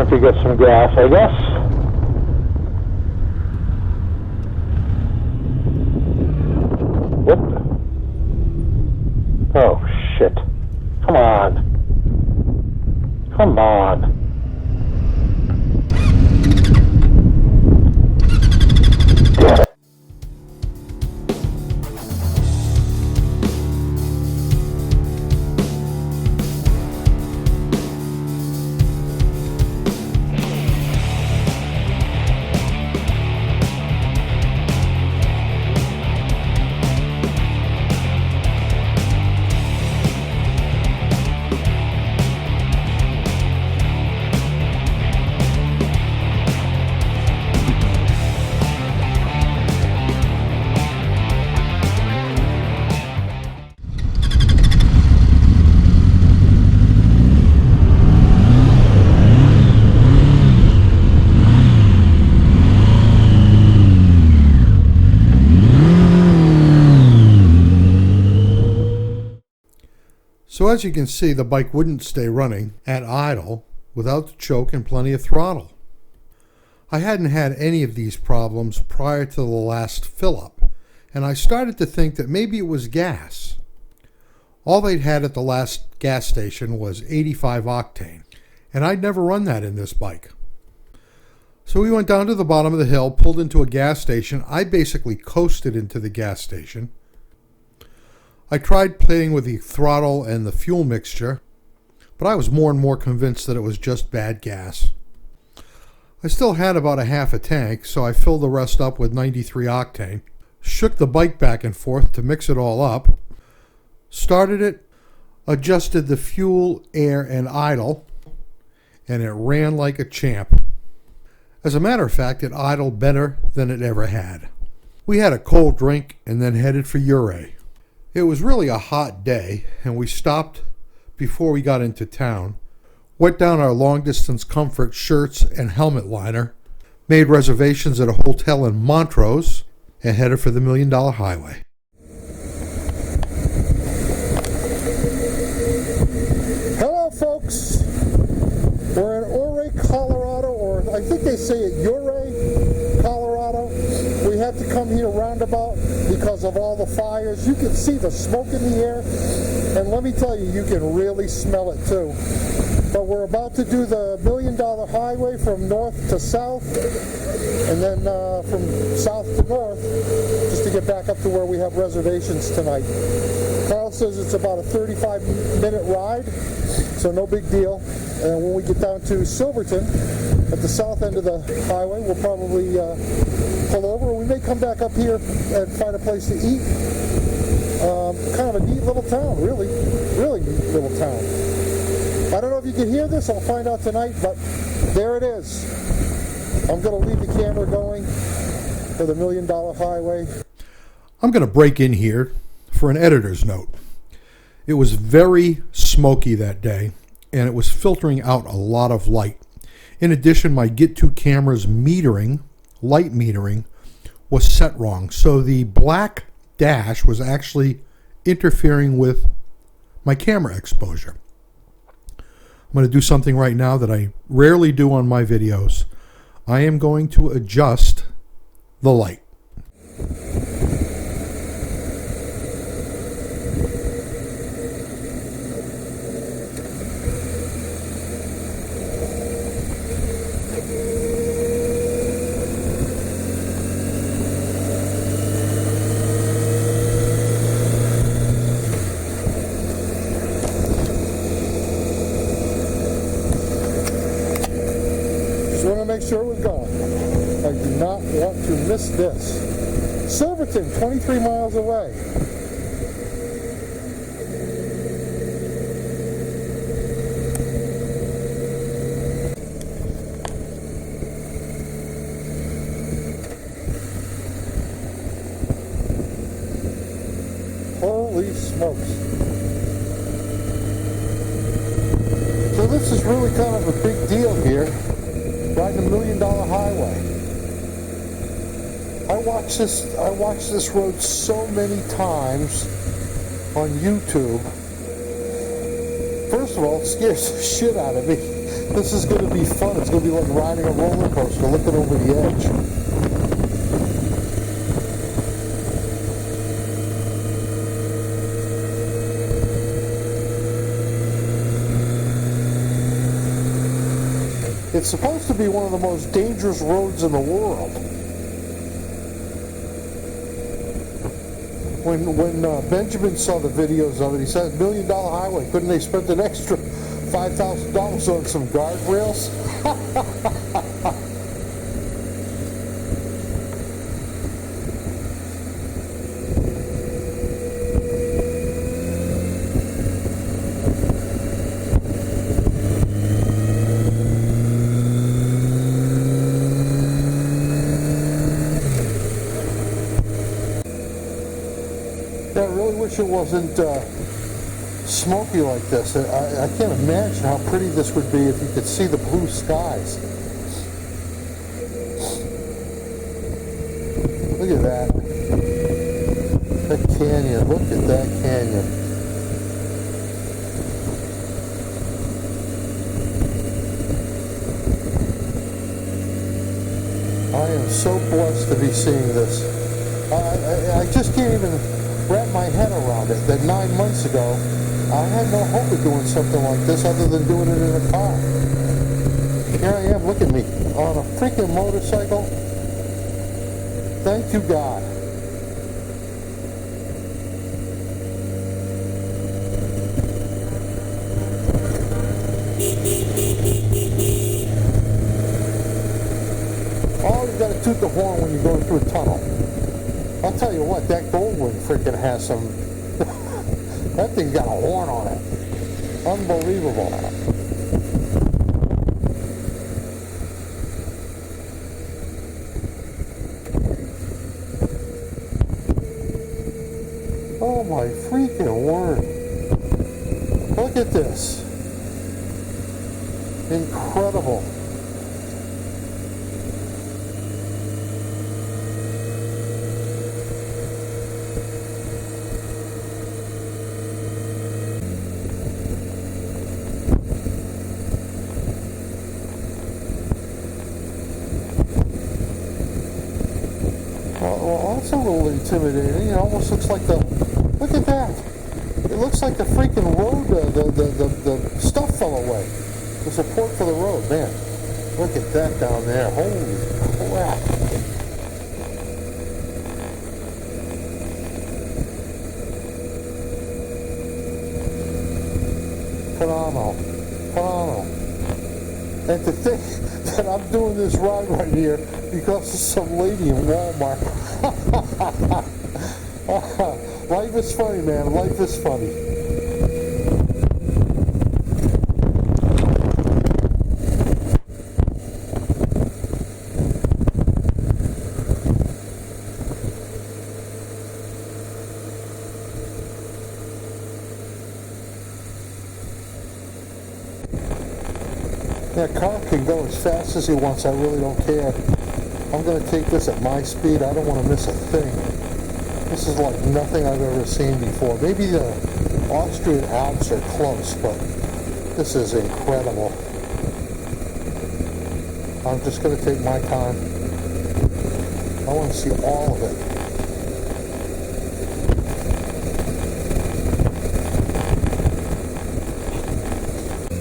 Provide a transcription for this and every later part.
Time to get some gas, I guess. What? Oh, shit. Come on. Come on. Damn it. So as you can see, the bike wouldn't stay running at idle without the choke and plenty of throttle. I hadn't had any of these problems prior to the last fill-up, and I started to think that maybe it was gas. All they'd had at the last gas station was 85 octane, and I'd never run that in this bike. So we went down to the bottom of the hill, pulled into a gas station. I basically coasted into the gas station. I tried playing with the throttle and the fuel mixture, but I was more and more convinced that it was just bad gas. I still had about a half a tank, so I filled the rest up with 93 octane, shook the bike back and forth to mix it all up, started it, adjusted the fuel, air, and idle, and it ran like a champ. As a matter of fact, it idled better than it ever had. We had a cold drink and then headed for Ouray. It was really a hot day, and we stopped before we got into town, wet down our long-distance comfort shirts and helmet liner, made reservations at a hotel in Montrose, and headed for the $1 Million Highway. Hello, folks. We're in Ouray, Colorado, or I think they say it Ouray, Colorado. We had to come here roundabout because of all the fires. You can see the smoke in the air, and let me tell you, you can really smell it too. But we're about to do the $1 Million Highway from north to south, and then from south to north, just to get back up to where we have reservations tonight. Carl says it's about a 35-minute ride, so no big deal. And when we get down to Silverton, at the south end of the highway, we'll probably pull over. We may come back up here and find a place to eat. Kind of a neat little town, really neat little town. I don't know if you can hear this, I'll find out tonight, but there it is. I'm going to leave the camera going for the $1 Million Highway. I'm going to break in here for an editor's note. It was very smoky that day, and it was filtering out a lot of light. In addition, my Get2 camera's light metering, was set wrong. So the black dash was actually interfering with my camera exposure. I'm going to do something right now that I rarely do on my videos. I am going to adjust the light. Make sure we're going. I do not want to miss this. Silverton, 23 miles away. Holy smokes. So this is really kind of a big deal here. Riding $1 Million Highway. I watched this road so many times on YouTube. First of all, it scares the shit out of me. This is going to be fun. It's going to be like riding a roller coaster, looking over the edge. It's supposed to be one of the most dangerous roads in the world. When Benjamin saw the videos of it, he said, $1 million highway. Couldn't they spend an extra $5,000 on some guardrails? I really wish it wasn't smoky like this. I can't imagine how pretty this would be if you could see the blue skies. Look at that. That canyon. Look at that canyon. I am so blessed to be seeing this. I just can't even wrap my head around it, that 9 months ago I had no hope of doing something like this other than doing it in a car. Here I am, look at me, on a freaking motorcycle. Thank you, God. Oh, you gotta toot the horn when you're going through a tunnel. I'll tell you what, that Goldwing freaking has some... that thing's got a horn on it. Unbelievable. Oh my freaking word. Look at this. Incredible. Well, that's a little intimidating. It almost looks like the... Look at that. It looks like the freaking road, the stuff fell away. The support for the road, man. Look at that down there. Holy crap. Phenomenal. Phenomenal. And to think that I'm doing this ride right here because of some lady in Walmart. Life is funny, man. Life is funny. That car can go as fast as he wants. I really don't care. I'm going to take this at my speed. I don't want to miss a thing. This is like nothing I've ever seen before. Maybe the Austrian Alps are close, but this is incredible. I'm just going to take my time. I want to see all of it.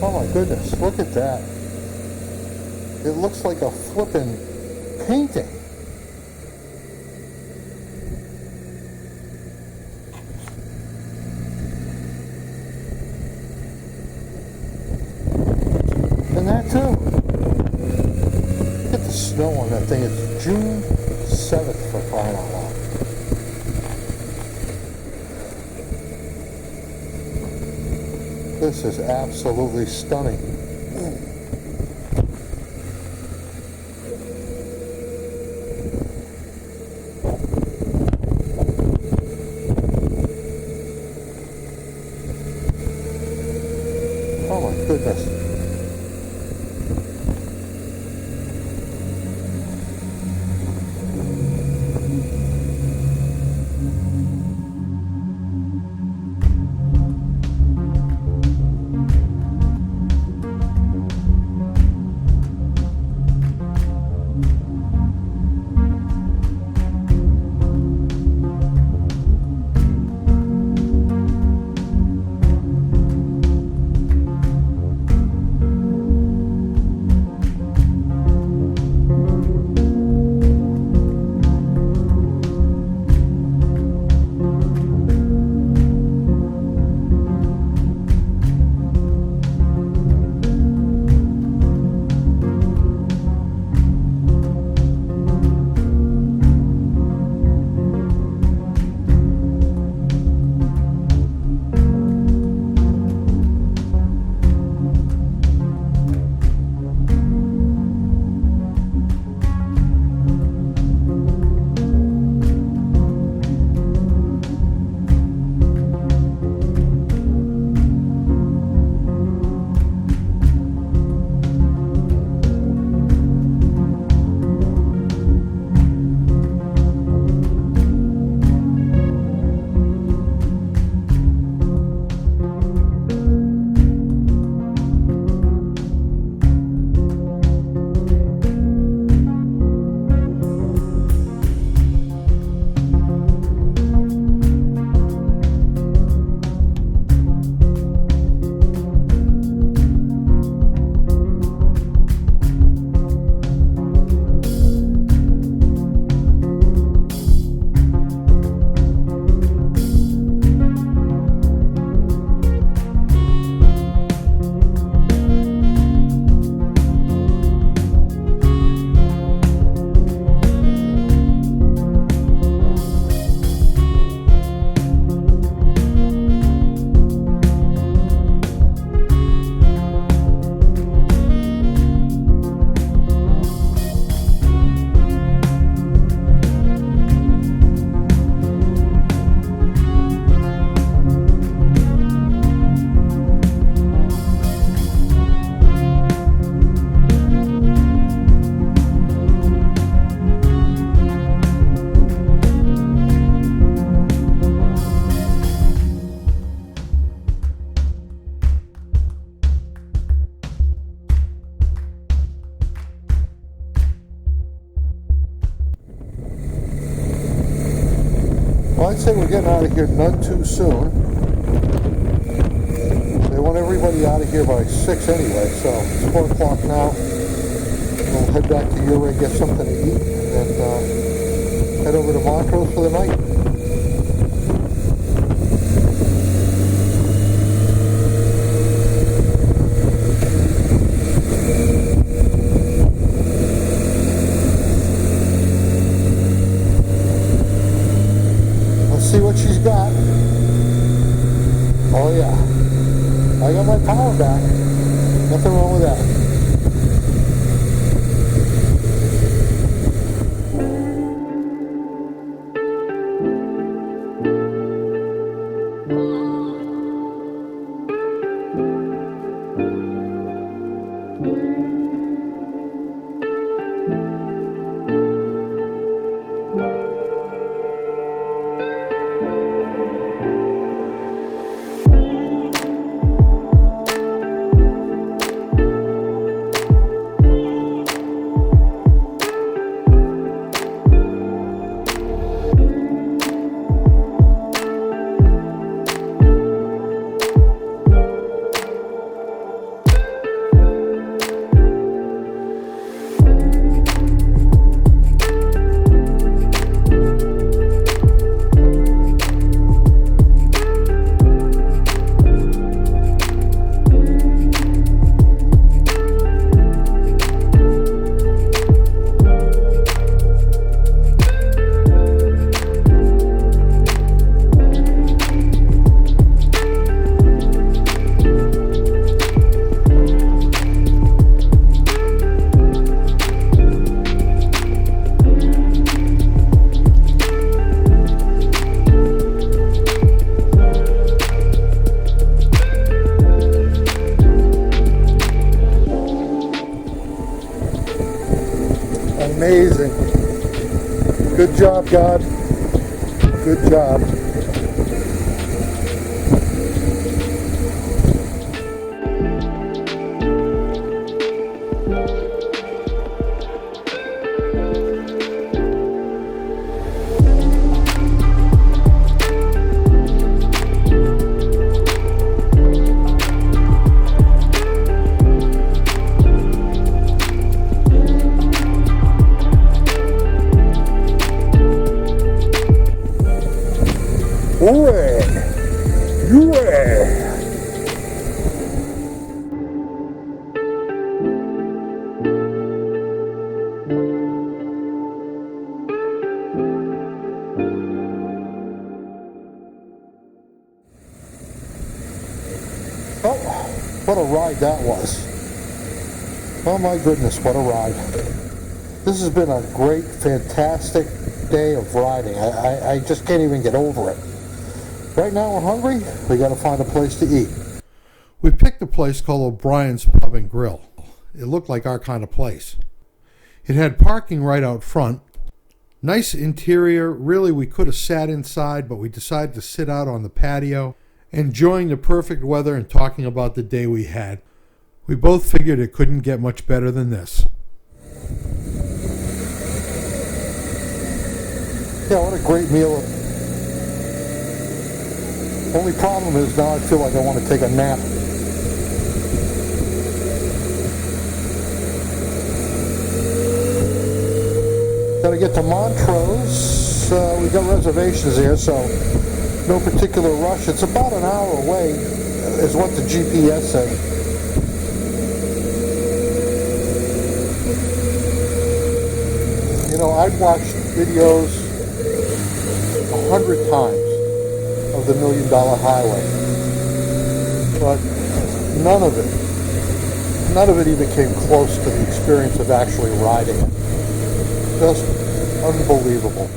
Oh my goodness, look at that. It looks like a flippin' painting. And that too. Look at the snow on that thing. It's June 7th for crying out loud. This is absolutely stunning. Oh my goodness. Well, I'd say we're getting out of here none too soon. They want everybody out of here by 6 anyway, so it's 4 o'clock now. We'll head back to Ouray, get something to eat, and then head over to Montrose for the night. See what she's got. Oh yeah, I got my power back. Nothing wrong with that. Amazing. Good job, God. Good job. Ouray! Ouray! Oh, what a ride that was. Oh my goodness, what a ride. This has been a great, fantastic day of riding. I just can't even get over it. Right now we're hungry. We got to find a place to eat. We picked a place called O'Brien's Pub and Grill. It looked like our kind of place. It had parking right out front. Nice interior. Really, we could have sat inside, but we decided to sit out on the patio, enjoying the perfect weather and talking about the day we had. We both figured it couldn't get much better than this. Yeah, what a great meal. Only problem is now I feel like I want to take a nap. Gotta get to Montrose. We got reservations here, so no particular rush. It's about an hour away, is what the GPS said. You know, I've watched videos 100 times of the $1 Million Highway, but none of it even came close to the experience of actually riding it. Just unbelievable.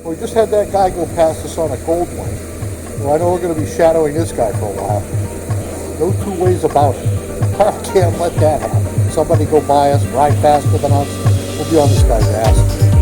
We just had that guy go past us on a Goldwing. Well, I know we're going to be shadowing this guy for a while. No two ways about it. Car can't let that happen. Somebody go by us, ride faster than us, we'll be on this guy's ass.